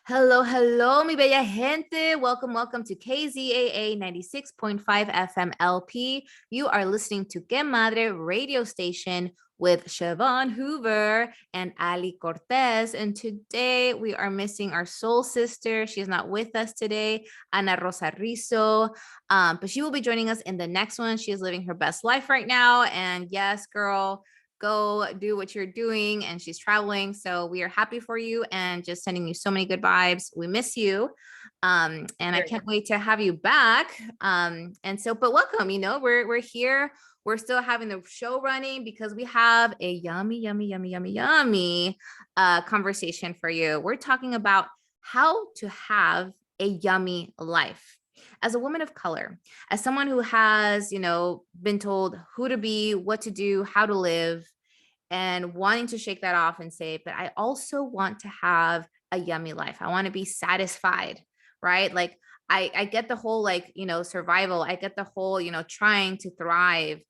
Hello, hello, mi bella gente. Welcome to KZAA 96.5 FM LP. You are listening to Que Madre radio station with Siobhan Hoover and Ali Cortez. And today we are missing our soul sister. She is not with us today, Ana Rosa Rizzo. But she will be joining us in the next one. She is living her best life right now. And yes, girl, go do what you're doing, and she's traveling, so we are happy for you and just sending you so many good vibes. We miss you, and I can't wait to have you back. But welcome. We're here. We're still having the show running because we have a yummy conversation for you. We're talking about how to have a yummy life as a woman of color, as someone who has, been told who to be, what to do, how to live, and wanting to shake that off and say, but I also want to have a yummy life. I want to be satisfied, right? Like I get the whole survival. I get the whole, trying to thrive.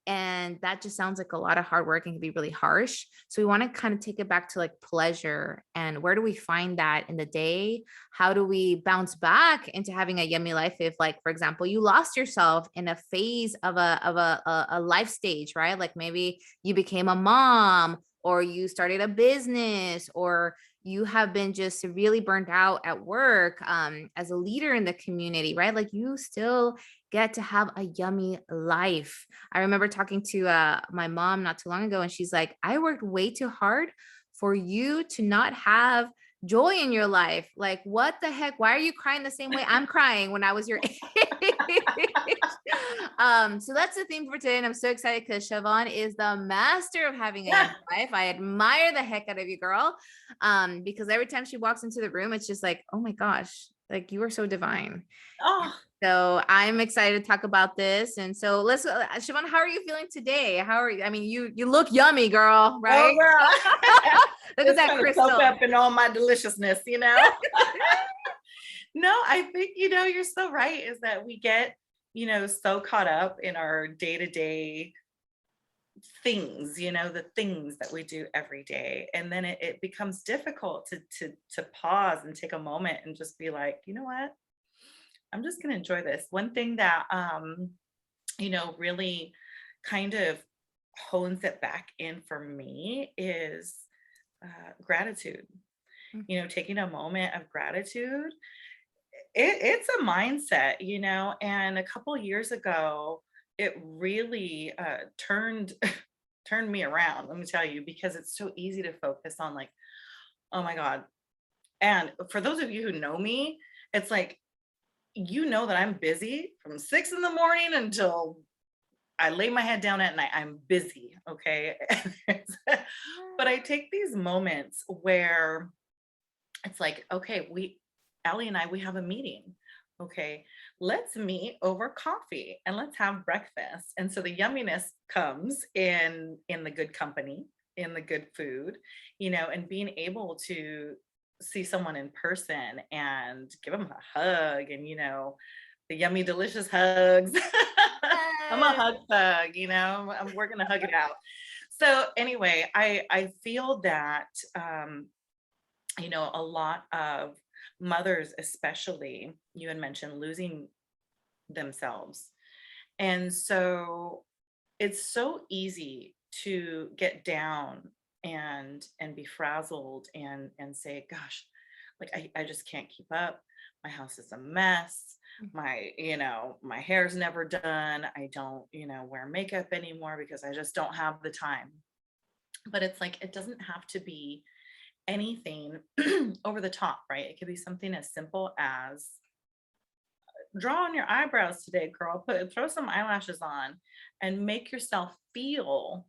And that just sounds like a lot of hard work and can be really harsh. So we want to kind of take it back to like pleasure, and where do we find that in the day? How do we bounce back into having a yummy life if, like, for example, you lost yourself in a phase of a life stage, right? Like maybe you became a mom, or you started a business, or you have been just really burnt out at work, as a leader in the community, right? Like you still get to have a yummy life. I remember talking to my mom not too long ago, and she's like, I worked way too hard for you to not have joy in your life. Like, what the heck? Why are you crying the same way I'm crying when I was your age? So that's the theme for today. And I'm so excited because Siobhan is the master of having a yummy life. I admire the heck out of you, girl. Because every time she walks into the room, it's just like, oh my gosh, like you are so divine. Oh, So I'm excited to talk about this. And so let's, Siobhan, how are you feeling today? How are you? I mean, you look yummy, girl, right? oh girl. Look at Just that kind of crystal. soak up in all my deliciousness, No, I think, you're so right, is that we get, so caught up in our day-to-day things, the things that we do every day. And then it becomes difficult to pause and take a moment and just be like, you know what? I'm just gonna enjoy this. One thing that really kind of hones it back in for me is gratitude. Taking a moment of gratitude. It's a mindset, and a couple years ago, it really turned turned me around. Let me tell you, because it's so easy to focus on like, oh my God. And for those of you who know me, it's like, that I'm busy from 6 in the morning until I lay my head down at night. I'm busy. Okay. But I take these moments where it's like, okay, Allie and I, we have a meeting. Okay, let's meet over coffee and let's have breakfast. And so the yumminess comes in the good company, in the good food, and being able to see someone in person and give them a hug, and the yummy, delicious hugs. I'm a hug thug, I'm working to hug it out. So anyway, I feel that a lot of mothers, especially, you had mentioned losing themselves. And so it's so easy to get down and be frazzled and say, gosh, like I just can't keep up. My house is a mess. My hair's never done. I don't, wear makeup anymore because I just don't have the time. But it's like, it doesn't have to be anything over the top, right? It could be something as simple as draw on your eyebrows today, girl. Throw some eyelashes on and make yourself feel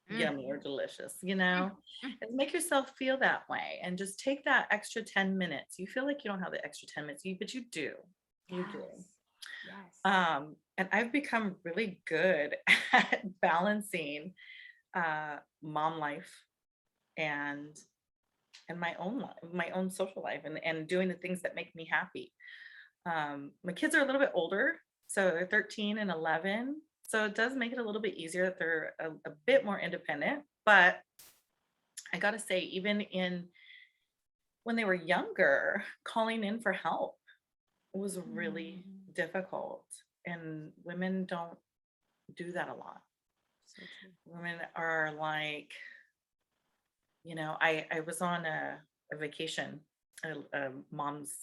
yummy or delicious, Mm. And make yourself feel that way, and just take that extra 10 minutes. You feel like you don't have the extra 10 minutes, but you do. You do. Yes. And I've become really good at balancing mom life and my own life, my own social life, and doing the things that make me happy. My kids are a little bit older, so they're 13 and 11. So it does make it a little bit easier that they're a bit more independent. But I got to say, even when they were younger, calling in for help was really Mm, difficult. And women don't do that a lot. so true. Women are like, I was on a vacation, a mom's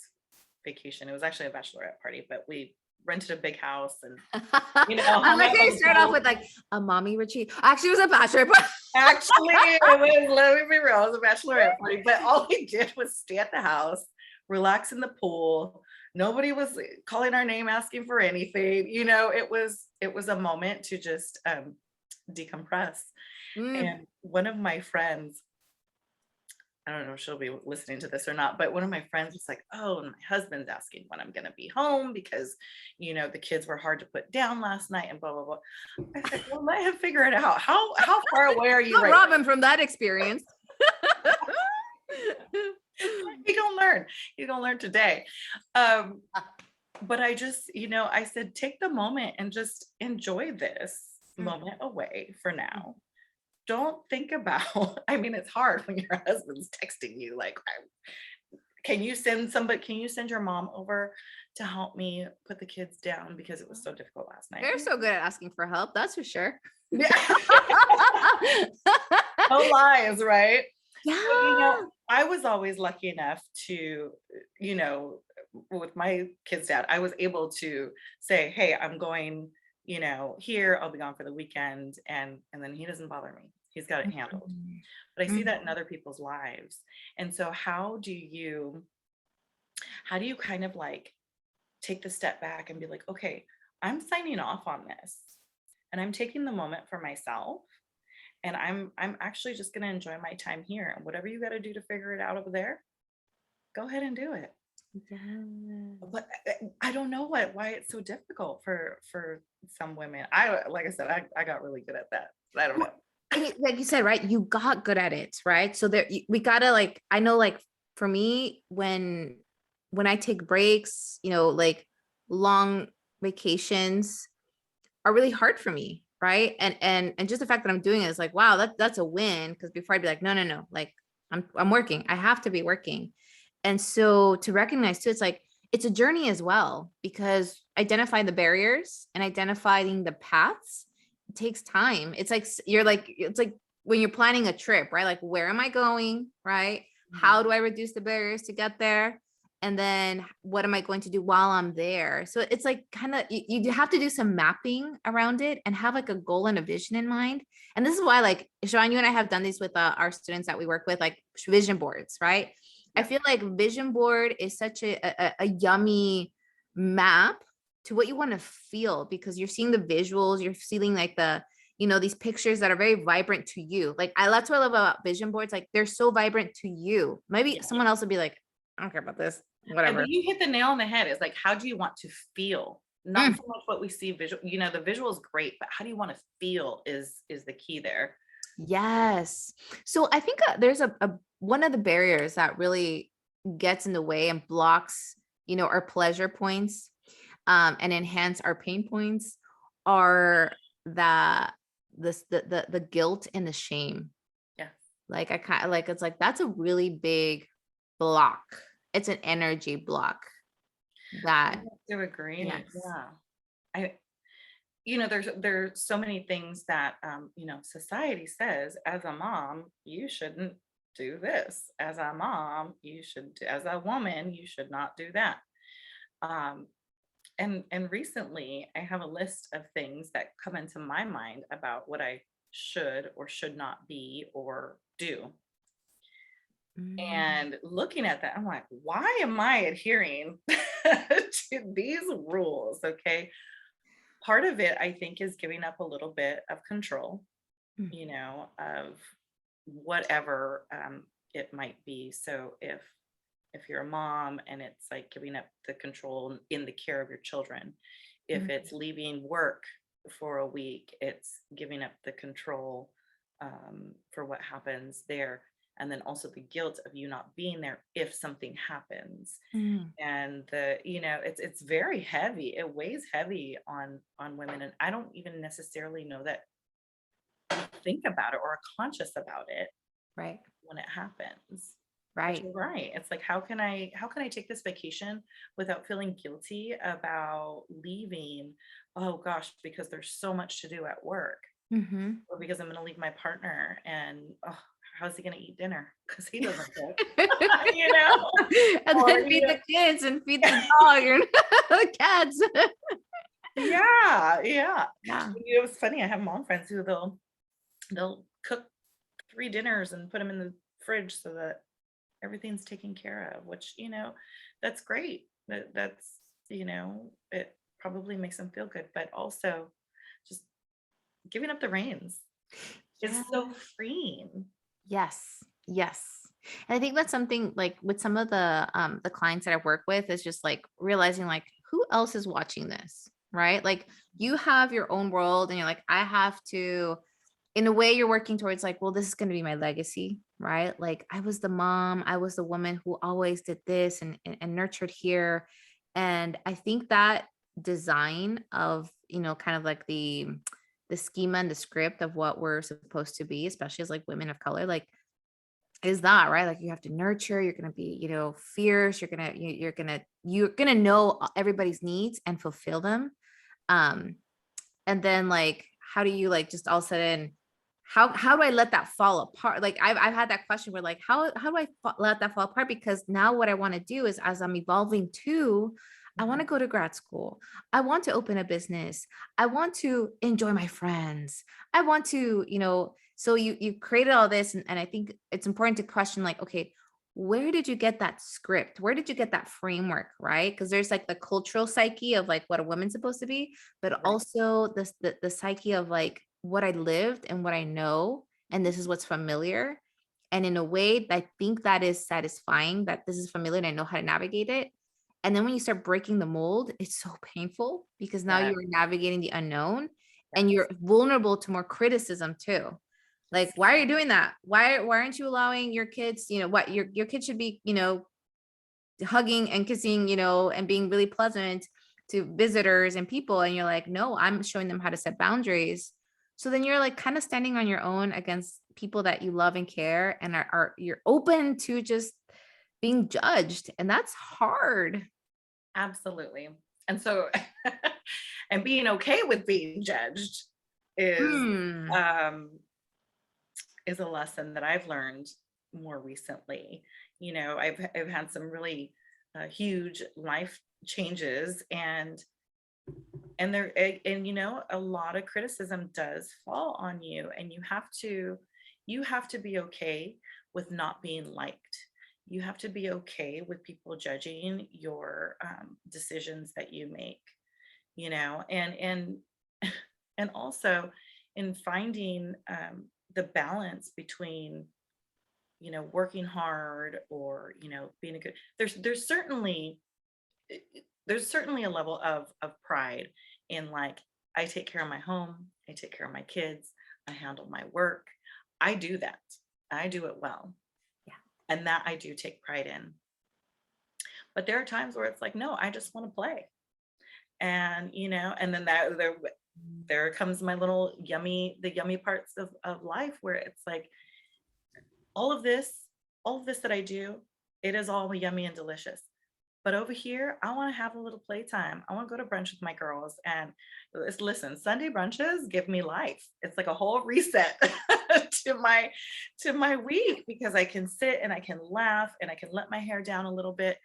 vacation. It was actually a bachelorette party, but we rented a big house and, I hung like out how by you the start off pool. with like a mommy retreat. Actually, it was a bachelor party. Actually, it was, let me be real, it was a bachelorette party, but all we did was stay at the house, relax in the pool. Nobody was calling our name asking for anything. It was a moment to just decompress. Mm, And one of my friends, I don't know if she'll be listening to this or not, but one of my friends was like, "Oh, and my husband's asking when I'm gonna be home because, the kids were hard to put down last night and blah blah blah." I said, "Well, let him figure it out. How far away are you don't right rob him from that experience. now?" You gonna learn. You gonna learn today. Um, but I just, I said, take the moment and just enjoy this Mm, moment away for mm. now. Don't think about, I mean, it's hard when your husband's texting you like, can you send your mom over to help me put the kids down because it was so difficult last night? They're so good at asking for help, that's for sure. Yeah. No lies, right? But, Yeah. I was always lucky enough to, you know, with my kid's dad, I was able to say, "Hey, I'm going, here. I'll be gone for the weekend," and then he doesn't bother me. He's got it handled. Mhm. But I see Mhm. that in other people's lives. And so how do you kind of like take the step back and be like, "Okay, I'm signing off on this and I'm taking the moment for myself and I'm actually just going to enjoy my time here and whatever you got to do to figure it out over there, go ahead and do it." Yes. But I don't know why it's so difficult for some women. Like I said, I got really good at that. But I don't know. Well, like you said, right? You got good at it, right? So there, we gotta like. I know, like for me, when I take breaks, like long vacations are really hard for me, right? And just the fact that I'm doing it is like, wow, that's a win. Because before I'd be like, no, no, no, like I'm working. I have to be working. And so to recognize too, it's like it's a journey as well because identifying the barriers and identifying the paths takes time. It's like it's like when you're planning a trip, right? Like where am I going, right? Mhm. How do I reduce the barriers to get there? And then what am I going to do while I'm there? So it's like kind of you have to do some mapping around it and have like a goal and a vision in mind. And this is why, like Sean, you and I have done these with our students that we work with, like vision boards, right? I Yeah. feel like vision board is such a yummy map to what you want to feel because you're seeing the visuals, you're seeing like these pictures that are very vibrant to you. Like that's what I love about vision boards. Like they're so vibrant to you. Maybe Yeah. someone else would be like, I don't care about this, But whatever. you hit the nail on the head. It's like, how do you want to feel? Not Mm, so much what we see visual, the visual is great, but how do you want to feel is the key there. yes. So I think there's a one of the barriers that really gets in the way and blocks, our pleasure points, and enhance our pain points are the the guilt and the shame. Yeah. Like I kind of like it's like that's a really big block. It's an energy block I that have to agree. yes. Yeah. I there's so many things that society says as a mom, you shouldn't do this. As a mom, as a woman, you should not do that. Um, and recently I have a list of things that come into my mind about what I should or should not be or do. Mm, And looking at that, I'm like, why am I adhering to these rules? Okay. Part of it, I think, is giving up a little bit of control, mm, of whatever it might be. So if you're a mom and it's like giving up the control in the care of your children, if mm, it's leaving work for a week, it's giving up the control for what happens there. And then also the guilt of you not being there if something happens. mm. And it's very heavy. It weighs heavy on women. And I don't even necessarily know that we think about it or are conscious about it Right. when it happens. But Right. you're right. It's like, how can I take this vacation without feeling guilty about leaving? Oh gosh, because there's so much to do at work, Mhm. or because I'm going to leave my partner, and oh, how's he going to eat dinner? Because he doesn't cook, you know, And or then feed the kids and feed the dog and the cats. yeah, yeah. Yeah. You know, it's funny. I have mom friends who they'll cook 3 dinners and put them in the fridge so that everything's taken care of, which, that's great. That's, it probably makes them feel good, but also just giving up the reins Yeah. is so freeing. Yes. Yes. And I think that's something like with some of the clients that I work with is just like realizing like who else is watching this, right? Like you have your own world and you're like, I have to, in a way you're working towards like, well, this is going to be my legacy, right? Like I was the mom, I was the woman who always did this and nurtured here. And I think that design of, kind of like the schema and the script of what we're supposed to be, especially as like women of color, like is that right? Like you have to nurture, you're gonna be, fierce, you're gonna know everybody's needs and fulfill them. Um, and then like how do you like just all of a sudden how do I let that fall apart? Like I've had that question where like how do I let that fall apart? Because now what I want to do is as I'm evolving too, I want Mhm. to go to grad school. I want to open a business. I want to enjoy my friends. I want to, so you created all this and I think it's important to question like, okay, where did you get that script? Where did you get that framework? Right. Because there's like the cultural psyche of like what a woman's supposed to be, but Right. also this the psyche of like what I lived and what I know, and this is what's familiar. And in a way, I think that is satisfying that this is familiar and I know how to navigate it. And then when you start breaking the mold, it's so painful because now Yeah. you're navigating the unknown and Yes. you're vulnerable to more criticism too. Like, why are you doing that? Why aren't you allowing your kids, what your kids should be, hugging and kissing, and being really pleasant to visitors and people. And you're like, no, I'm showing them how to set boundaries. So then you're like kind of standing on your own against people that you love and care and are you're open to just being judged. And that's hard. Absolutely. And so, and being okay with being judged is Hmm. um is a lesson that I've learned more recently. I've had some really huge life changes, and a lot of criticism does fall on you, and you have to be okay with not being liked. You have to be okay with people judging your decisions that you make, and and also in finding the balance between working hard, or being a good, there's certainly a level of pride in, like, I take care of my home, I take care of my kids, I handle my work, I do that, I do it well, Yeah. and that I do take pride in. But there are times where it's like, no, I just want to play, and then there comes my little the yummy parts of life, where it's like, all of this, all of this that I do, it is all yummy and delicious. But over here, I want to have a little playtime. I want to go to brunch with my girls. And listen, Sunday brunches give me life. It's like a whole reset to my week, because I can sit and I can laugh and I can let my hair down a little bit.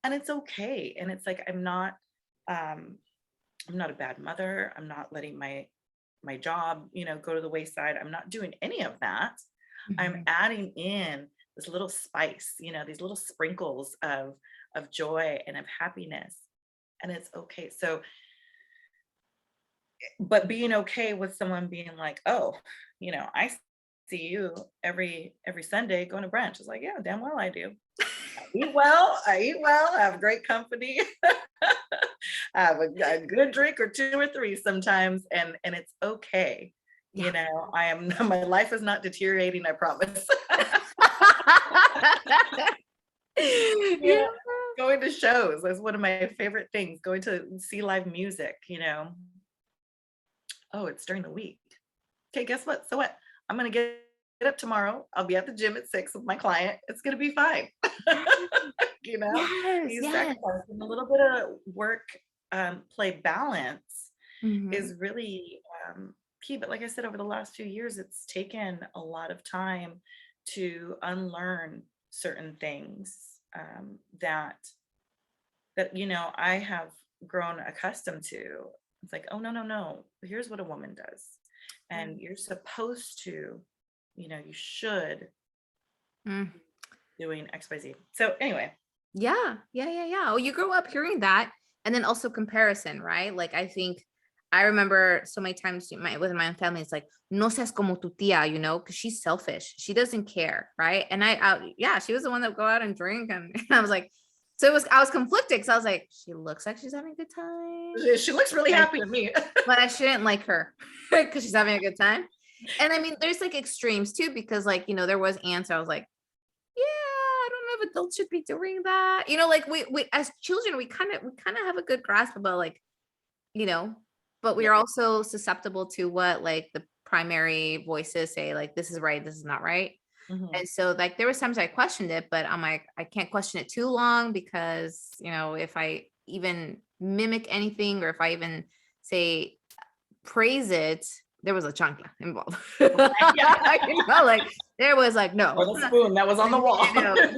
And it's okay. And it's like, um I'm not a bad mother. I'm not letting my job, go to the wayside. I'm not doing any of that. I'm Mhm. adding in this little spice, these little sprinkles of joy and of happiness. And it's okay. So, but being okay with someone being like, oh, I see you every Sunday going to brunch. It's like, yeah, damn well I do. I eat well, I have great company. I have a good drink or two or three sometimes, and it's okay. Yeah. I am my life is not deteriorating, I promise. Yeah. Yeah, going to shows is one of my favorite things. Going to see live music. Oh, it's during the week. Okay, guess what? So what? I'm gonna get up tomorrow. I'll be at the gym at 6 with my client. It's gonna be fine. You know, Yes, you yes. sacrifice and a little bit of work, play balance Mhm. is really key. But like I said, over the last few years, it's taken a lot of time to unlearn certain things that I have grown accustomed to. It's like, oh no, no, no. Here's what a woman does, and you're Yes. supposed to, you should Mm. doing XYZ. So anyway, Yeah, yeah, yeah, yeah. Oh, you grow up hearing that, and then also comparison, right? Like I think I remember so many times with my own family, it's like no seas como tu tía, because she's selfish. She doesn't care, right? And yeah, she was the one that would go out and drink, and, and I was like, so I was conflicted because I was like, she looks like she's having a good time, she looks really but I, happy to me. but I shouldn't like her because she's having a good time. And I mean, there's like extremes too, because like there was aunts. I was like, yeah, I don't know if adults should be doing that. Like we as children, we kind of have a good grasp about like, you know, but we Yeah. are also susceptible to what like the primary voices say, like this is right, this is not right. Mhm. And so like there was times I questioned it, but I'm like, I can't question it too long because, if I even mimic anything or if I even say praise it, there was a chancla involved. Yeah. Like there was like, Or no. the spoon that was on the wall.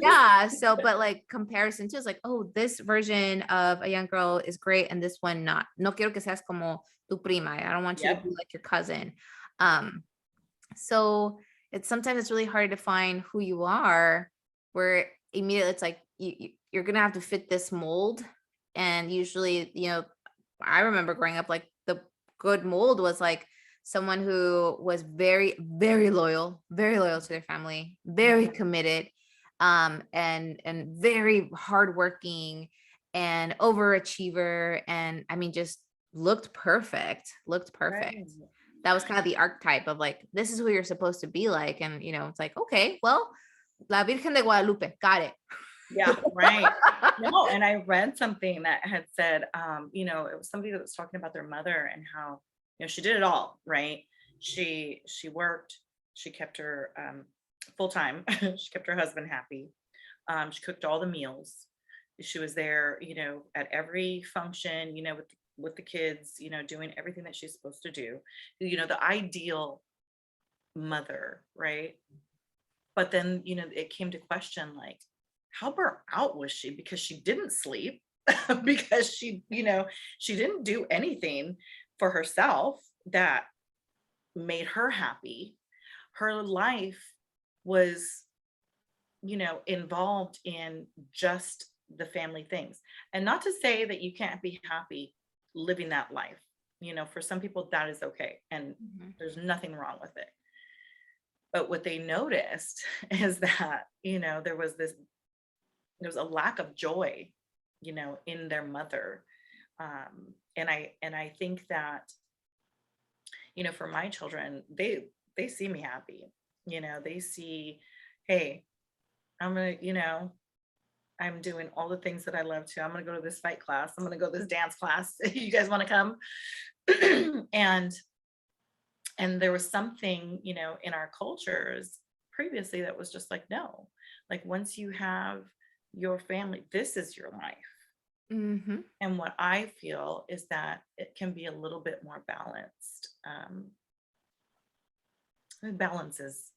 Yeah. So, but like comparison too is like, oh, this version of a young girl is great and this one not. No quiero que seas como tu prima. I don't want you to Yep. be like your cousin. So sometimes it's really hard to find who you are, where immediately it's like you're gonna have to fit this mold. And usually, I remember growing up like the good mold was like someone who was very, very loyal to their family, very committed, and very hardworking and overachiever. And I mean, just looked perfect, Right. that was kind of the archetype of like, this is who you're supposed to be like. And, it's like, okay, well, La Virgen de Guadalupe, got it. Yeah, right. No, and I read something that had said, it was somebody that was talking about their mother and how, she did it all, right? She worked, she kept her full time, she kept her husband happy. She cooked all the meals. She was there, at every function, with the kids, doing everything that she's supposed to do. The ideal mother, right? But then, it came to question like, how burnt out was she? Because she didn't sleep, because she didn't do anything for herself that made her happy. Her life was, involved in just the family things. And not to say that you can't be happy living that life. For some people that is okay. And Mhm. there's nothing wrong with it. But what they noticed is that, there was a lack of joy, in their mother. And I think that, for my children, they see me happy. They see, hey, I'm gonna, I'm doing all the things that I love to. I'm gonna go to this fight class. I'm gonna go to this dance class. You guys want to come? and and there was something, in our cultures previously that was just like, no, like once you have your family, this is your life. Mhm. And what I feel is that it can be a little bit more balanced. Balance is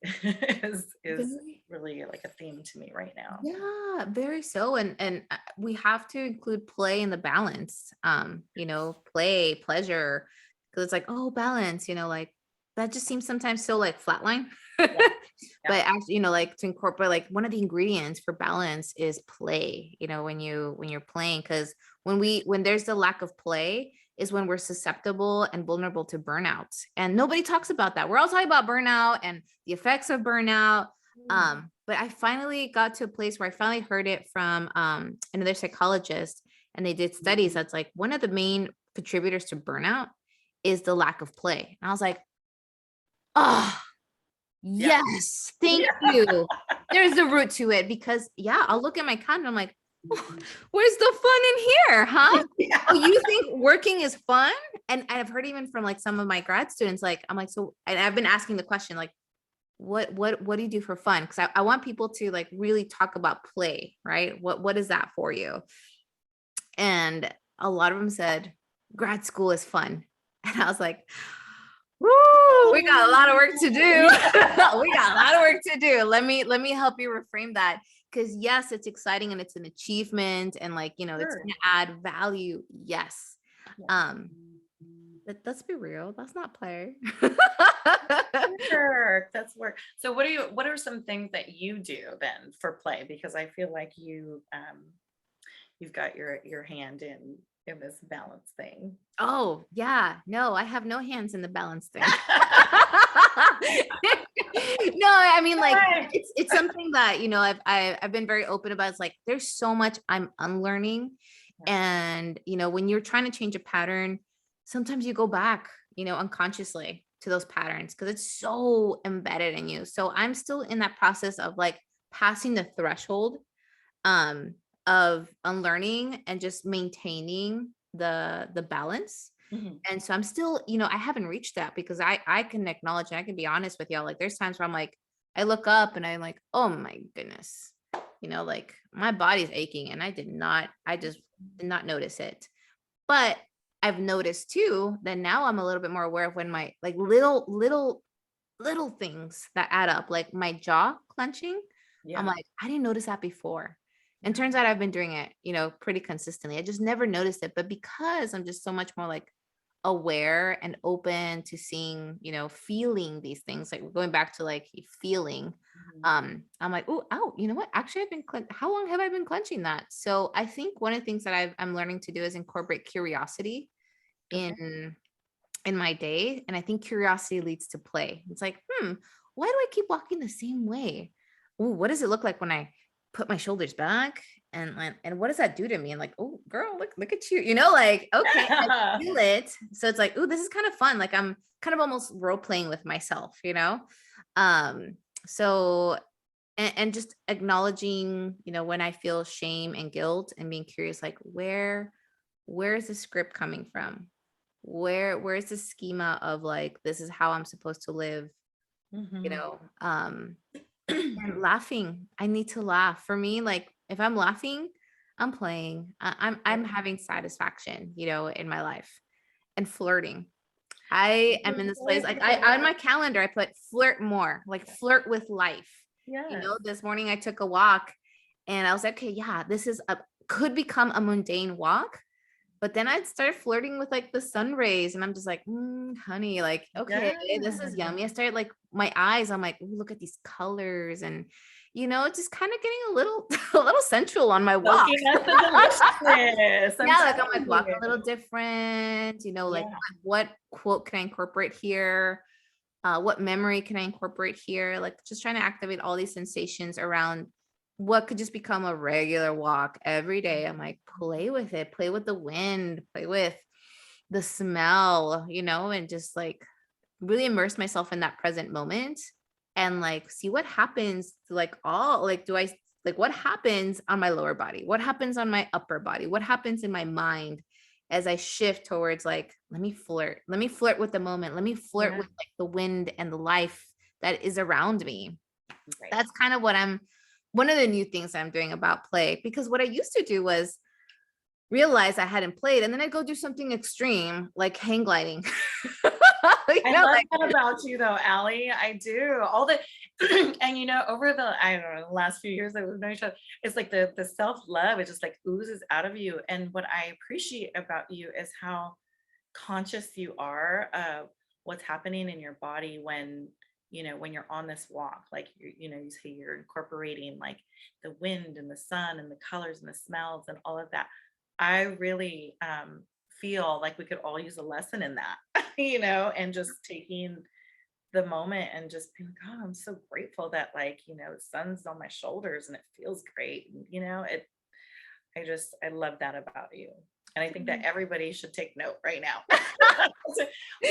is Very, really like a theme to me right now. yeah, very so. And we have to include play in the balance. Play, pleasure, because it's like, oh, balance, like that just seems sometimes so like flatline. Yeah, yeah. But actually, like to incorporate like one of the ingredients for balance is play, when you're playing, because when there's the lack of play is when we're susceptible and vulnerable to burnout. And nobody talks about that. We're all talking about burnout and the effects of burnout. Mm, But I finally got to a place where I finally heard it from another psychologist, and they did studies that's like one of the main contributors to burnout is the lack of play. And I was like, oh, yeah. yes, thank Yeah. you. There's the root to it, because yeah, I'll look at my calendar. I'm like, "Oh, where's the fun in here, huh? Oh, Yeah. you think working is fun?" And I've heard even from like some of my grad students, like I'm like, so, and I've been asking the question, like, what do you do for fun? Because I want people to like really talk about play, right? What is that for you? And a lot of them said grad school is fun. And I was like, woo, we got a lot of work to do. We got a lot of work to do. Let me help you reframe that. Because yes, it's exciting and it's an achievement and like, it's Sure. gonna add value. Yes. Yeah. But let's be real, that's not play. Work. That's work. So what are some things that you do then for play? Because I feel like you've got your hand in this balance thing. Oh, yeah. No, I have no hands in the balance thing. No, I mean, like Right. it's something that, I've been very open about. It's like there's so much I'm unlearning. Yeah. And, when you're trying to change a pattern, sometimes you go back, unconsciously to those patterns because it's so embedded in you. So I'm still in that process of like passing the threshold um of unlearning and just maintaining the balance. Mhm. And so I'm still, I haven't reached that because I can acknowledge and I can be honest with y'all. Like there's times where I'm like, I look up and I'm like, oh my goodness, like my body's aching and I just did not notice it. But I've noticed too that now I'm a little bit more aware of when my like little things that add up, like my jaw clenching. I'm Yeah. like, I didn't notice that before. And Yeah. turns out I've been doing it, pretty consistently. I just never noticed it. But because I'm just so much more like aware and open to seeing, feeling these things, like going back to like feeling, Mhm. I'm like, oh, ow, you know what? Actually, how long have I been clenching that? So I think one of the things that I'm learning to do is incorporate curiosity Okay. in my day. And I think curiosity leads to play. It's like, why do I keep walking the same way? Ooh, what does it look like when I put my shoulders back? And what does that do to me? And like, oh girl, look at you, like, okay, I feel it. So it's like, ooh, this is kind of fun. Like I'm kind of almost role playing with myself, Um, so and just acknowledging, when I feel shame and guilt and being curious, like where is the script coming from? Where's the schema of like this is how I'm supposed to live, you Mhm. know um and laughing. I need to laugh. For me, like if I'm laughing, I'm playing. I'm Right. having satisfaction, in my life. And flirting. I am in this place like I on my calendar I put flirt more, like flirt with life. Yes. This morning I took a walk and I was like, okay, yeah, this is a could become a mundane walk, but then I'd start flirting with like the sun rays and I'm just like, honey, like, okay, this is Yes. yummy. I started like my eyes, I'm like, ooh, look at these colors and just kind of getting a little a little sensual on my walk. Soaking up the deliciousness. I'm Yeah, like I'm telling like walk a you. little different, like Yeah. what quote can I incorporate here? What memory can I incorporate here? Like just trying to activate all these sensations around what could just become a regular walk every day. I'm like, play with it, play with the wind, play with the smell, and just like really immerse myself in that present moment and like see what happens to like all like do I like what happens on my lower body, what happens on my upper body, what happens in my mind as I shift towards like let me flirt with the moment, let me flirt Yeah. with like the wind and the life that is around me. Right. That's kind of what I'm one of the new things I'm doing about play, because what I used to do was realize I hadn't played and then I'd go do something extreme like hang gliding. I love Like that about you though, Allie. I do. All the and over the I don't know, the last few years that we've known each other, it's like the self-love, it just like oozes out of you. And what I appreciate about you is how conscious you are of what's happening in your body when when you're on this walk, like you say you're incorporating like the wind and the sun and the colors and the smells and all of that. I really feel like we could all use a lesson in that, and just taking the moment and just being like, oh, I'm so grateful that like the sun's on my shoulders and it feels great, and, I love that about you. And I think that everybody should take note right now.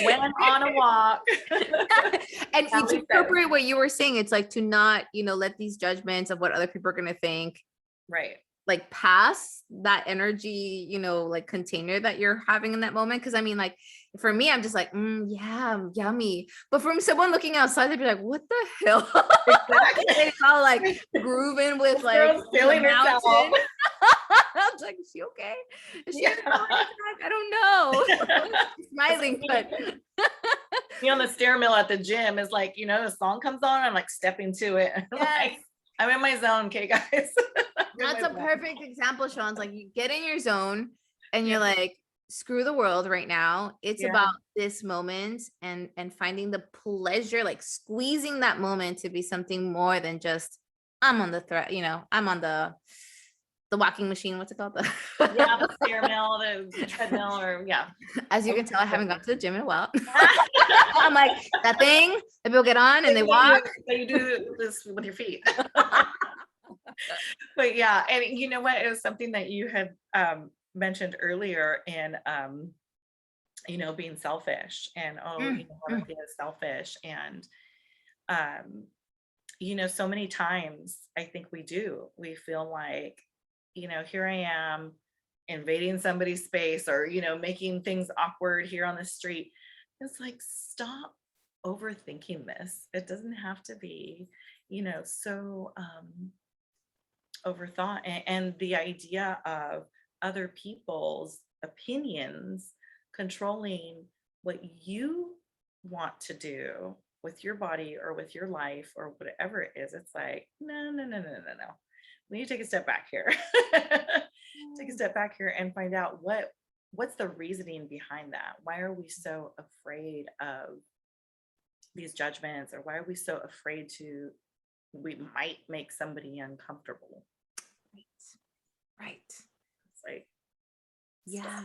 When on a walk. and to Allie says, incorporate what you were saying, it's like to not, let these judgments of what other people are going to think right. like pass that energy, like container that you're having in that moment. Cause I mean, like, For me, I'm just like, yeah, yummy. But from someone looking outside, they'd be like, what the hell? Exactly. It's all like grooving with This like girl's in the feeling herself. mountain. I was like, is she okay? Is she having a heart Yeah. attack? I don't know. She's smiling, but Me on the stair mill at the gym is like, the song comes on, I'm like stepping to it. yes. Like, I'm in my zone, okay, guys. That's a perfect example, Sean. It's like you get in your zone and Yeah. you're like, screw the world right now. It's Yeah. about this moment and finding the pleasure, like squeezing that moment to be something more than just I'm on the threat, I'm on the walking machine. What's it called? Yeah, the stair mill, the treadmill, or yeah. As you can tell, I haven't gone to the gym in a while. I'm like that thing that people get on and they walk. That you do this with your feet. But yeah, and you know what? It was something that you had mentioned earlier in being selfish and what if is selfish and so many times I think we feel like here I am invading somebody's space or making things awkward here on the street. It's like, stop overthinking this. It doesn't have to be so overthought, and the idea of other people's opinions controlling what you want to do with your body or with your life or whatever it is. It's like, no, no, no, no, no, no. We need to take a step back here. Take a step back here and find out what's the reasoning behind that. Why are we so afraid of these judgments, or why are we so afraid we might make somebody uncomfortable? Right. It's like, Yeah.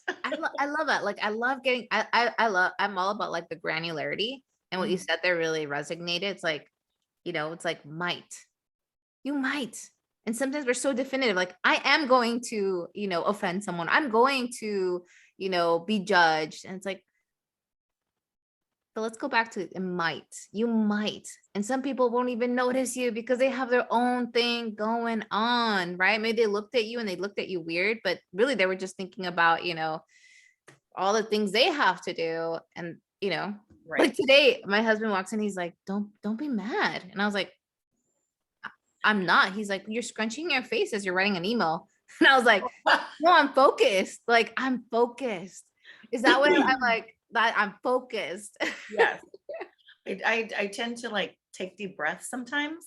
that. I love that. Like I love getting I'm all about like the granularity, and what you said there really resonated. It's like, it's like might. You might. And sometimes we're so definitive, like I am going to, offend someone. I'm going to, be judged. And it's like, but let's go back to it might. You might. And some people won't even notice you because they have their own thing going on, right? Maybe they looked at you and they looked at you weird, but really they were just thinking about, all the things they have to do. And, Right. like today, my husband walks in, he's like, don't be mad. And I was like, I'm not. He's like, you're scrunching your face as you're writing an email. And I was like, no, I'm focused. Like, I'm focused. Is that what I'm like? That I'm focused. Yes. I tend to like take deep breaths sometimes,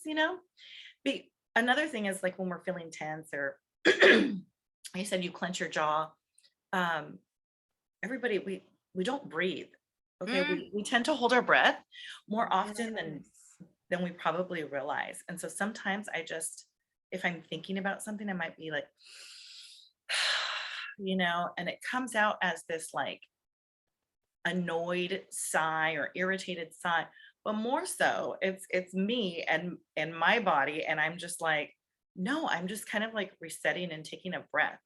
another thing is like when we're feeling tense or you said you clench your jaw. Everybody, we don't breathe. Okay. We tend to hold our breath more often than we probably realize. And so sometimes if I'm thinking about something, I might be like, and it comes out as this like annoyed sigh or irritated sigh, but more so it's me and my body. And I'm just like, no, I'm just kind of like resetting and taking a breath.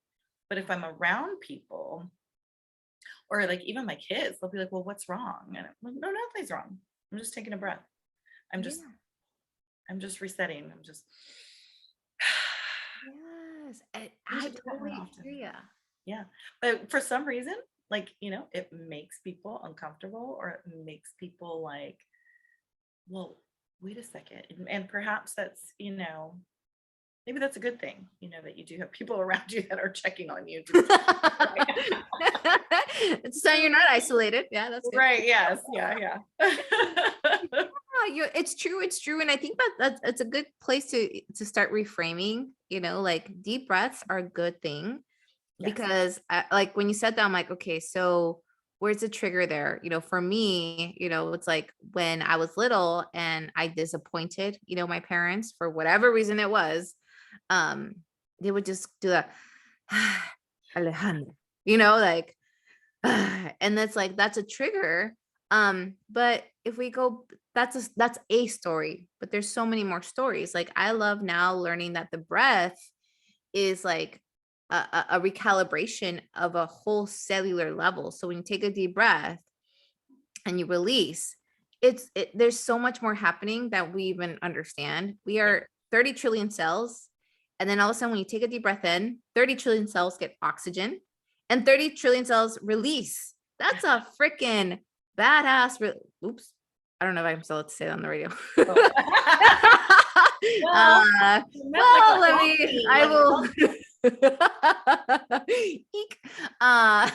But if I'm around people or like even my kids, they'll be like, well, what's wrong? And I'm like, no, nothing's wrong. I'm just taking a breath. I'm just resetting. I'm just yes. I totally agree. yeah. But for some reason, like, it makes people uncomfortable, or it makes people like, well, wait a second. And perhaps that's, maybe that's a good thing, that you do have people around you that are checking on you. So you're not isolated. Yeah, that's good. Right. Yes. Yeah. It's true. It's true. And I think that's a good place to start reframing, like deep breaths are a good thing. Yes. Because like when you said that, I'm like, okay, so where's the trigger there? For me, it's like when I was little and I disappointed, my parents for whatever reason it was, they would just do that, Alejandra, like, and that's a trigger. But if we go, that's a story, but there's so many more stories. Like I love now learning that the breath is like a recalibration of a whole cellular level. So when you take a deep breath and you release, there's so much more happening that we even understand. We are 30 trillion cells. And then all of a sudden, when you take a deep breath in, 30 trillion cells get oxygen and 30 trillion cells release. That's a freaking badass. Oops. I don't know if I'm still allowed to say that on the radio. Oh. Well, meant like Well, a let me, healthy, I like a will. healthy. Eek. Uh,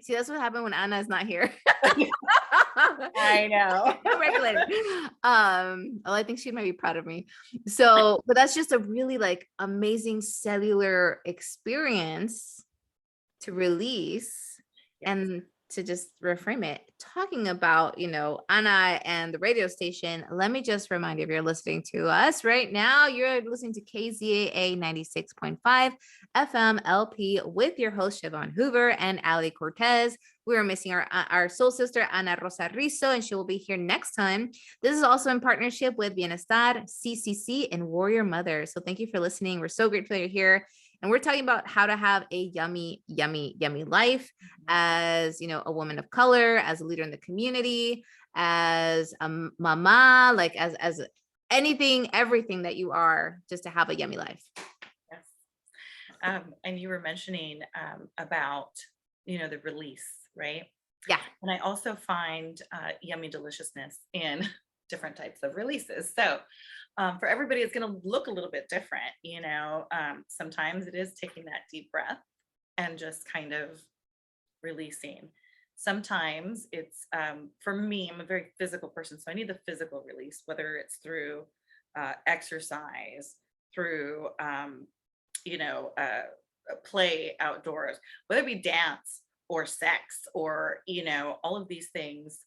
See, that's what happened when Anna is not here. I know. Regulated. Well, I think she might be proud of me. So, but that's just a really like amazing cellular experience to release Yes. and to just reframe it. Talking about, Anna and the radio station, let me just remind you, if you're listening to us right now, you're listening to KZAA 96.5 FM LP with your host, Siobhan Hoover and Ali Cortez. We are missing our soul sister, Ana Rosa Rizzo, and she will be here next time. This is also in partnership with Bienestar, CCC, and Warrior Mother. So thank you for listening. We're so grateful you're here. And we're talking about how to have a yummy, yummy, yummy life as, a woman of color, as a leader in the community, as a mama, like as anything, everything that you are, just to have a yummy life. Yes. And you were mentioning about, the release, right? Yeah. And I also find yummy deliciousness in different types of releases. So for everybody, it's going to look a little bit different. Sometimes it is taking that deep breath and just kind of releasing. Sometimes it's, for me, I'm a very physical person, so I need the physical release, whether it's through exercise, through, play outdoors, whether it be dance or sex or, all of these things,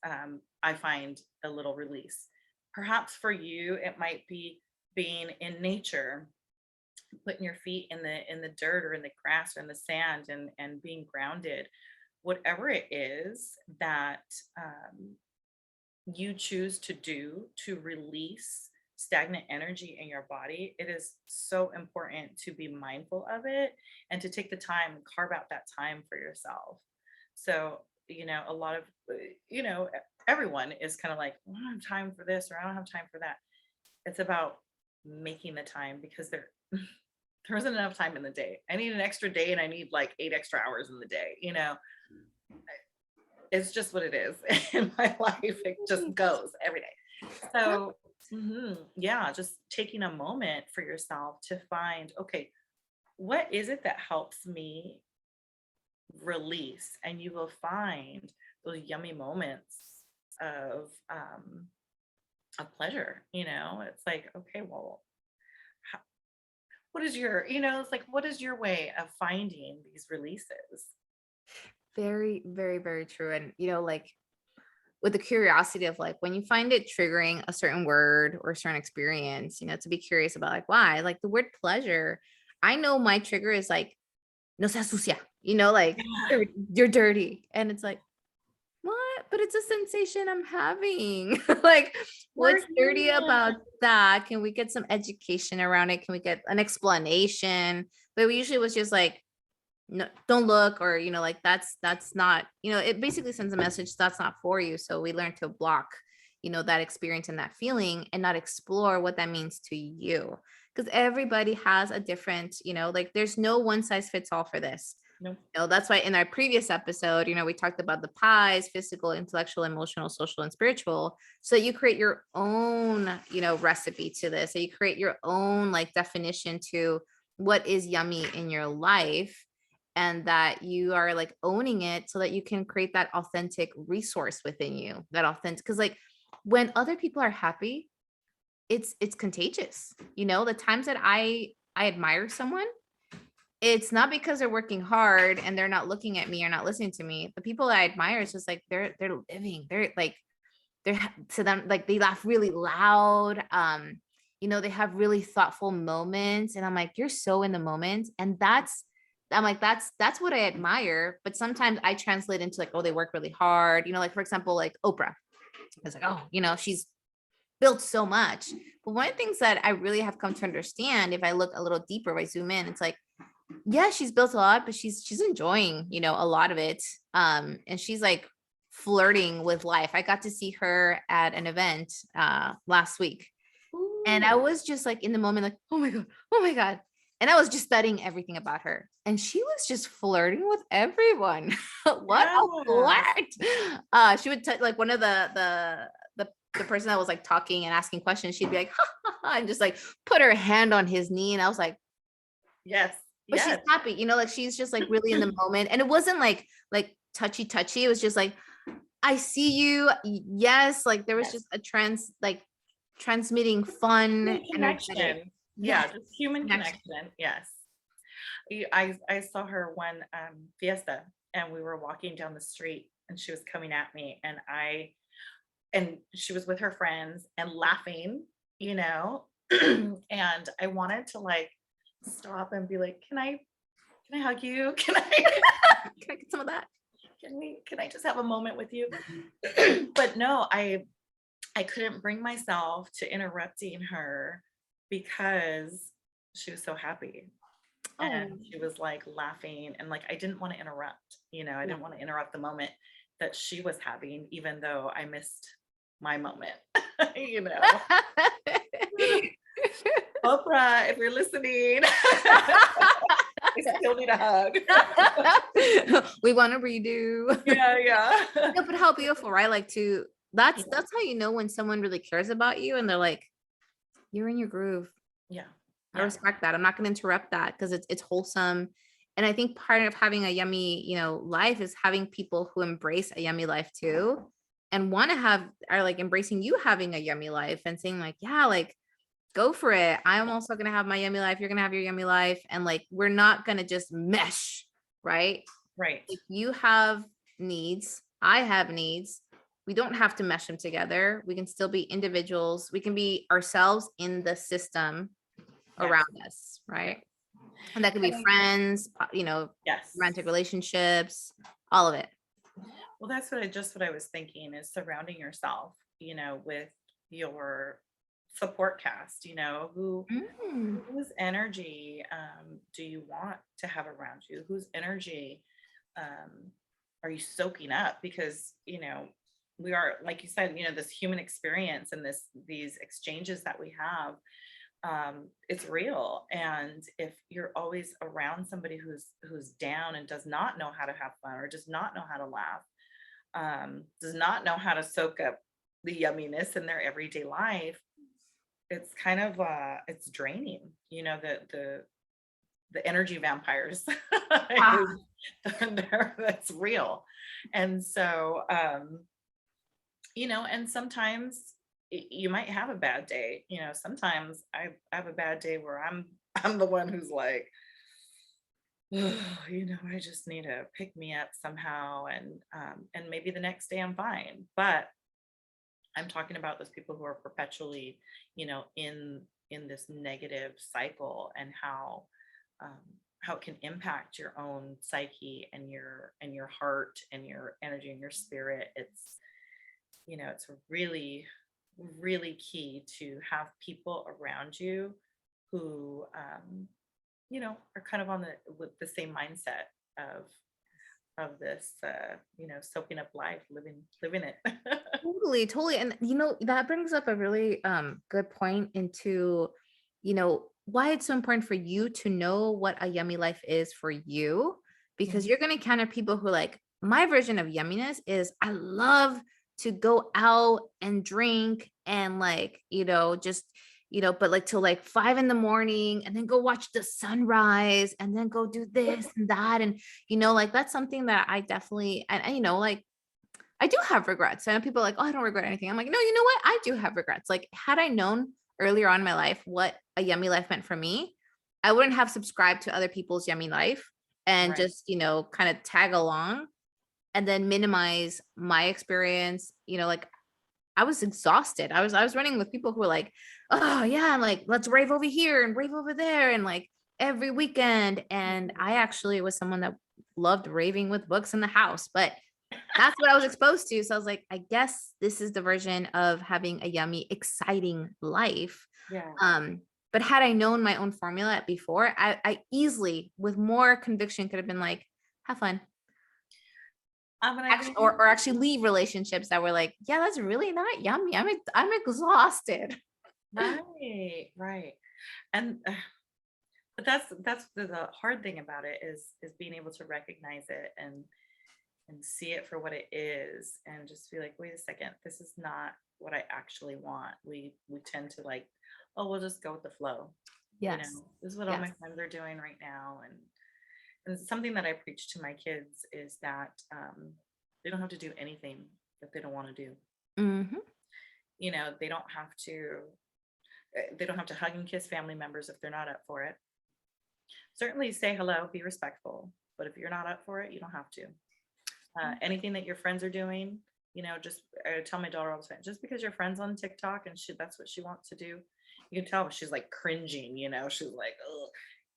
I find a little release. Perhaps for you, it might be being in nature, putting your feet in the dirt or in the grass or in the sand and being grounded. Whatever it is that you choose to do to release stagnant energy in your body, it is so important to be mindful of it and to take the time and carve out that time for yourself. So, a lot of, everyone is kind of like, "Well, I don't have time for this or I don't have time for that." It's about making the time because there isn't enough time in the day. I need an extra day and I need like 8 extra hours in the day. It's just what it is in my life. It just goes every day. So yeah, just taking a moment for yourself to find, okay, what is it that helps me release? And you will find those yummy moments of pleasure. It's like, okay, well, what is your, it's like, what is your way of finding these releases? Very, very, very true. And, like with the curiosity of like, when you find it triggering a certain word or a certain experience, to be curious about like, why, like the word pleasure, I know my trigger is like, no seas sucia, like you're dirty. And it's like, what? But it's a sensation I'm having. Like, We're what's dirty human. about that? Can we get some education around it? Can we get an explanation? But we usually was just like, no, don't look, or like that's not, it basically sends a message that's not for you. So we learn to block, that experience and that feeling and not explore what that means to you. Because everybody has a different, like there's no one size fits all for this. No. That's why in our previous episode, we talked about the pies: physical, intellectual, emotional, social, and spiritual. So you create your own, recipe to this. So you create your own like definition to what is yummy in your life, and that you are like owning it so that you can create that authentic resource within you, that authentic, because like when other people are happy, it's contagious. The times that I admire someone, it's not because they're working hard and they're not looking at me or not listening to me. The people that I admire is just like they're living. They're like to them, like they laugh really loud. They have really thoughtful moments, and I'm like, you're so in the moment, and that's what I admire. But sometimes I translate into like, oh, they work really hard. Like for example, like Oprah. It's like, oh, she's built so much. But one of the things that I really have come to understand, if I look a little deeper, if I zoom in, it's like, yeah, she's built a lot, but she's enjoying, a lot of it. And she's like flirting with life. I got to see her at an event last week. Ooh. And I was just like in the moment, like, oh my God, oh my God. And I was just studying everything about her. And she was just flirting with everyone. What a Yeah. flirt. She would like one of the person that was like talking and asking questions, she'd be like, ha, ha, ha, and just like put her hand on his knee. And I was like, Yes. but she's Yes. happy, like she's just like really in the moment. And it wasn't like touchy. It was just like, I see you. Yes. Like there was Yes. just a transmitting fun, Human energetic. connection. Yes. Yeah, just human Connection. connection. Yes. I saw her one fiesta, and we were walking down the street, and she was coming at me, and she was with her friends and laughing, you know. And I wanted to like stop and be like, can I hug you? Can I Can I get some of that? can I just have a moment with you? But no, I couldn't bring myself to interrupting her because she was so happy. Oh, And she was like laughing, and like I didn't want to interrupt, I yeah. didn't want to interrupt the moment that she was having, even though I missed my moment. you know. Oprah, if you're listening, I still need a hug. We want to redo. Yeah, yeah. No, but how beautiful, right? Like to Yeah, that's how you know when someone really cares about you and they're like, you're in your groove. yeah, I yeah. respect that. I'm not going to interrupt that because it's wholesome. And I think part of having a yummy, life is having people who embrace a yummy life too and want to have are like embracing you having a yummy life and saying like, yeah, like go for it. I'm also going to have my yummy life. You're going to have your yummy life. And like, we're not going to just mesh, right? Right. If you have needs, I have needs. We don't have to mesh them together. We can still be individuals. We can be ourselves in the system Yes. around us, right? And that could be And friends, yes. romantic relationships, all of it. Well, that's what I was thinking is surrounding yourself, with your support cast, Mm. whose energy do you want to have around you? Whose energy um, are you soaking up? Because, we are, like you said, this human experience and these exchanges that we have, it's real. And if you're always around somebody who's down and does not know how to have fun or does not know how to laugh, does not know how to soak up the yumminess in their everyday life, it's kind of it's draining, the energy vampires. Ah, That's real. And so and sometimes you might have a bad day. Sometimes I have a bad day where I'm the one who's like, I just need to pick me up somehow, and maybe the next day I'm fine. But I'm talking about those people who are perpetually, in this negative cycle, and um, how it can impact your own psyche and your heart and your energy and your spirit. It's really, really key to have people around you who are kind of with the same mindset of this soaking up life, living it. totally. And that brings up a really good point into, why it's so important for you to know what a yummy life is for you, because Mhm. you're going to encounter people who like, my version of yumminess is I love to go out and drink and like, just but like till like 5 a.m. and then go watch the sunrise and then go do this and that. And, like that's something that I definitely, and like, I do have regrets. I know people are like, oh, I don't regret anything. I'm like, no, you know what? I do have regrets. Like, had I known earlier on in my life what a yummy life meant for me, I wouldn't have subscribed to other people's yummy life and Right. just, kind of tag along and then minimize my experience. Like I was exhausted. I was running with people who were like, oh yeah, I'm like, let's rave over here and rave over there and like every weekend. And I actually was someone that loved raving with books in the house, but that's what I was exposed to. So I was like, I guess this is the version of having a yummy, exciting life. Yeah. Um, but had I known my own formula before, I easily, with more conviction, could have been like, have fun. And I Actually, think or actually leave relationships that were like, yeah, that's really not yummy. I'm exhausted. right, right. And But that's the hard thing about it is being able to recognize it and see it for what it is and just be like, wait a second, this is not what I actually want. We tend to like, oh, we'll just go with the flow. You Yes. know, this is what all Yes. my friends are doing right now. And something that I preach to my kids is that they don't have to do anything that they don't want to do. Hmm. You know, they don't have to hug and kiss family members if they're not up for it. Certainly say hello, be respectful, but if you're not up for it, you don't have to. Anything that your friends are doing, you know, just I tell my daughter all the time, just because your friend's on TikTok and that's what she wants to do, you can tell she's like cringing, you know, she's like, oh,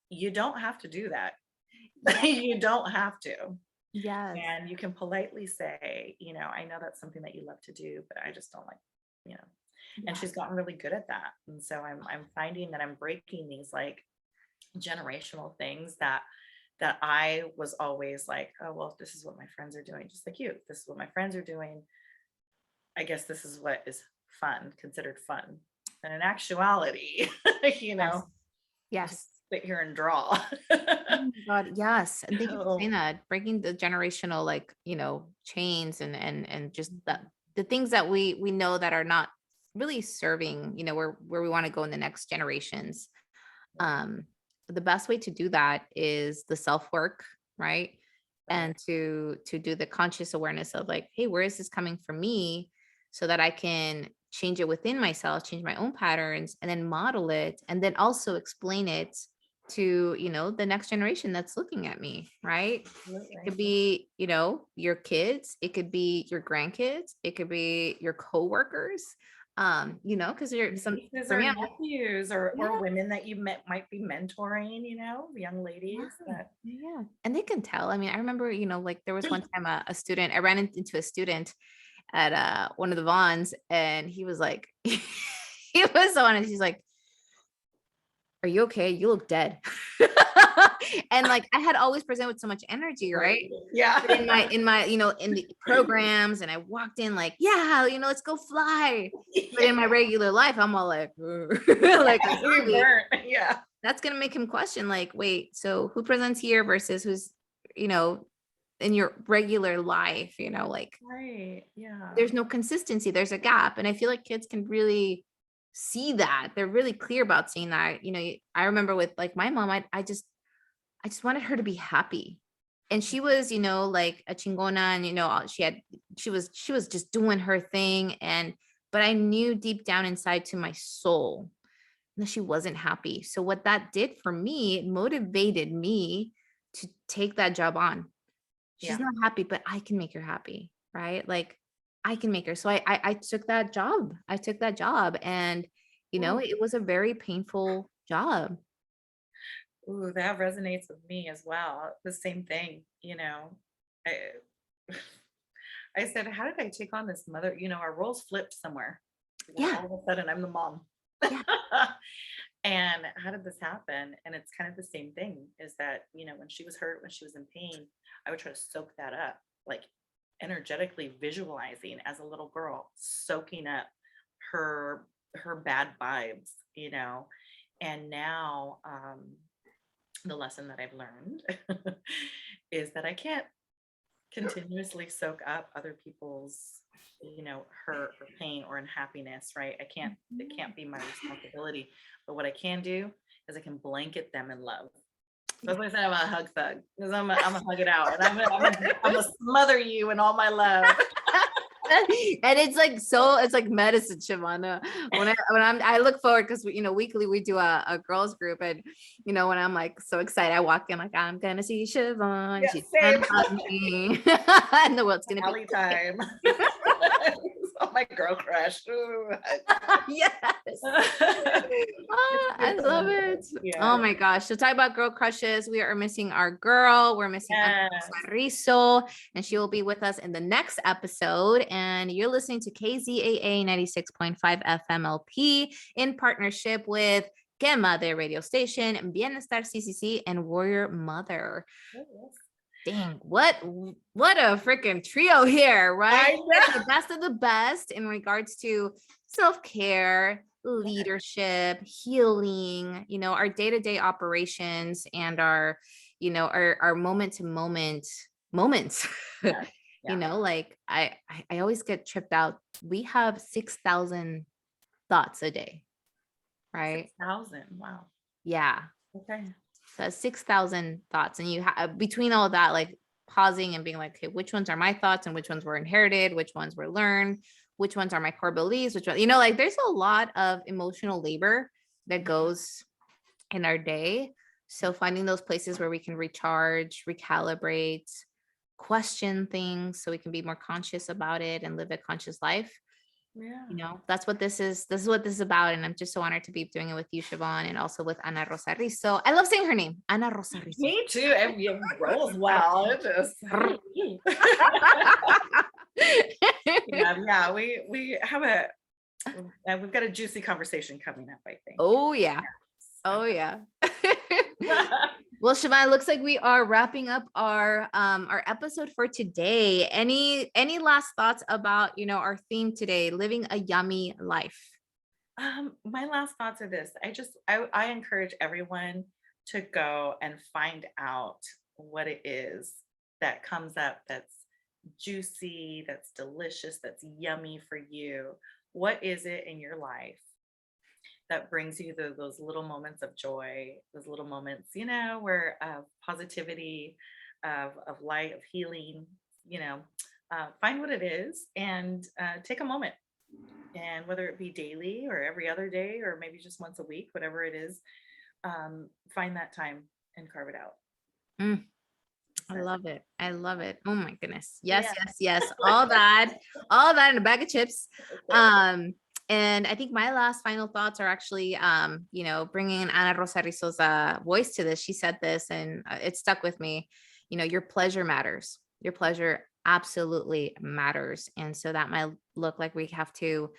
you don't have to do that. Yeah. You don't have to. Yes. And you can politely say, you know, I know that's something that you love to do, but I just don't like, you know. And Yeah. she's gotten really good at that. And so I'm finding that I'm breaking these like generational things that I was always like, oh well, this is what my friends are doing, just like you. This is what my friends are doing. I guess this is what is fun, considered fun. And in actuality, you Yes. know, just Yes. sit here and draw. Oh my God, yes. And thank you for saying So, that. Breaking the generational, like, chains and just the things that we know that are not really serving, where we want to go in the next generations. Um, the best way to do that is the self-work, right? right. And to do the conscious awareness of like, hey, where is this coming from me? So that I can change it within myself, change my own patterns, and then model it, and then also explain it to, the next generation that's looking at me, right? It Absolutely. could be, your kids, it could be your grandkids, it could be your coworkers, because you're some Nieces for or me, I'm like, nephews or women that you met might be mentoring, you know, young yeah, ladies that yeah. And they can tell. I mean, I remember, like there was one time a student, I ran into a student at one of the Vons, and he was like, he was so honest. He's like, "Are you okay? You look dead." And like I had always presented with so much energy, right? But in my yeah. in the programs, and I walked in like, yeah, let's go fly. But Yeah. in my regular life, I'm all like, like a You zombie. burnt. Yeah. That's gonna make him question, like, wait, so who presents here versus who's, you know, in your regular life, like Right. Yeah. there's no consistency, there's a gap. And I feel like kids can really see that. They're really clear about seeing that. I remember with like my mom, I just wanted her to be happy. And she was, like a chingona, and she was just doing her thing. And but I knew deep down inside to my soul that she wasn't happy. So what that did for me, it motivated me to take that job on. She's Yeah. not happy, but I can make her happy, right? Like I can make her. So I took that job. I took that job, and Ooh, it was a very painful job. ooh, that resonates with me as well. The same thing, you know. I I said, how did I take on this mother? You know, our roles flipped somewhere. You know, Yeah. all of a sudden I'm the mom. Yeah. And how did this happen? And it's kind of the same thing is that, you know, when she was hurt, when she was in pain, I would try to soak that up, like energetically visualizing as a little girl, soaking up her bad vibes, you know. And now the lesson that I've learned is that I can't continuously soak up other people's, you know, hurt or pain or unhappiness, right? It can't be my responsibility. But what I can do is I can blanket them in love. So that's why I said I'm a hug thug, because I'm a hug it out, and I'm gonna smother you in all my love. And it's like medicine, Shivana. I look forward because weekly we do a girls group, and when I'm like so excited, I walk in like I'm gonna see Siobhan, Yeah, she's gonna same. hug me, and the world's gonna be Alley time. Oh, my girl crush. Ooh. yes. I love it. Oh Yeah. my gosh. So talk about girl crushes. We are missing our girl. We're missing Yes. Rizzo, and she will be with us in the next episode. And you're listening to KZAA 96.5 FMLP in partnership with Que Mother radio station, Bienestar CCC, and Warrior Mother. Dang, what a freaking trio here, right? I We get know. the best of the best in regards to self-care, leadership, healing, our day-to-day operations and our, our moment to moment moments. Yeah. Yeah. Like I always get tripped out. We have 6,000 thoughts a day, right? 6,000. Wow. Yeah. Okay. So that's 6,000 thoughts. And you have between all that, like pausing and being like, okay, which ones are my thoughts and which ones were inherited, which ones were learned, which ones are my core beliefs, which one, like there's a lot of emotional labor that goes in our day. So finding those places where we can recharge, recalibrate, question things so we can be more conscious about it and live a conscious life. Yeah. That's what this is. This is what this is about. And I'm just so honored to be doing it with you, Siobhan, and also with Ana Rosa Rizzo. I love saying her name, Ana Rosa Rizzo. Me too. And it rolls well. It just yeah. We have we've got a juicy conversation coming up, I think. Oh yeah. Oh yeah. Well, Siobhan, it looks like we are wrapping up our episode for today. Any last thoughts about our theme today, living a yummy life? My last thoughts are this. I encourage everyone to go and find out what it is that comes up that's juicy, that's delicious, that's yummy for you. What is it in your life that brings you those little moments of joy, those little moments, where positivity, of light, of healing, find what it is and take a moment. And whether it be daily or every other day, or maybe just once a week, whatever it is, find that time and carve it out. Mm, I So, love it. I love it. Oh my goodness. Yes, yeah. yes, yes. All that in a bag of chips. And I think my last final thoughts are actually, bringing in Ana Rosa Rizzo's voice to this. She said this and it stuck with me. Your pleasure matters. Your pleasure absolutely matters. And so that might look like we have to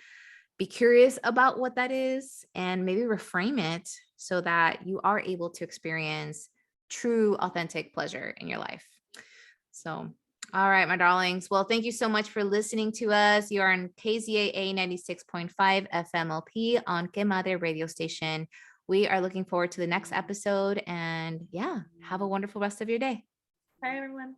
be curious about what that is and maybe reframe it so that you are able to experience true, authentic pleasure in your life. So, all right, my darlings. Well, thank you so much for listening to us. You are on KZAA 96.5 FMLP on Que Madre radio station. We are looking forward to the next episode. And yeah, have a wonderful rest of your day. Bye, everyone.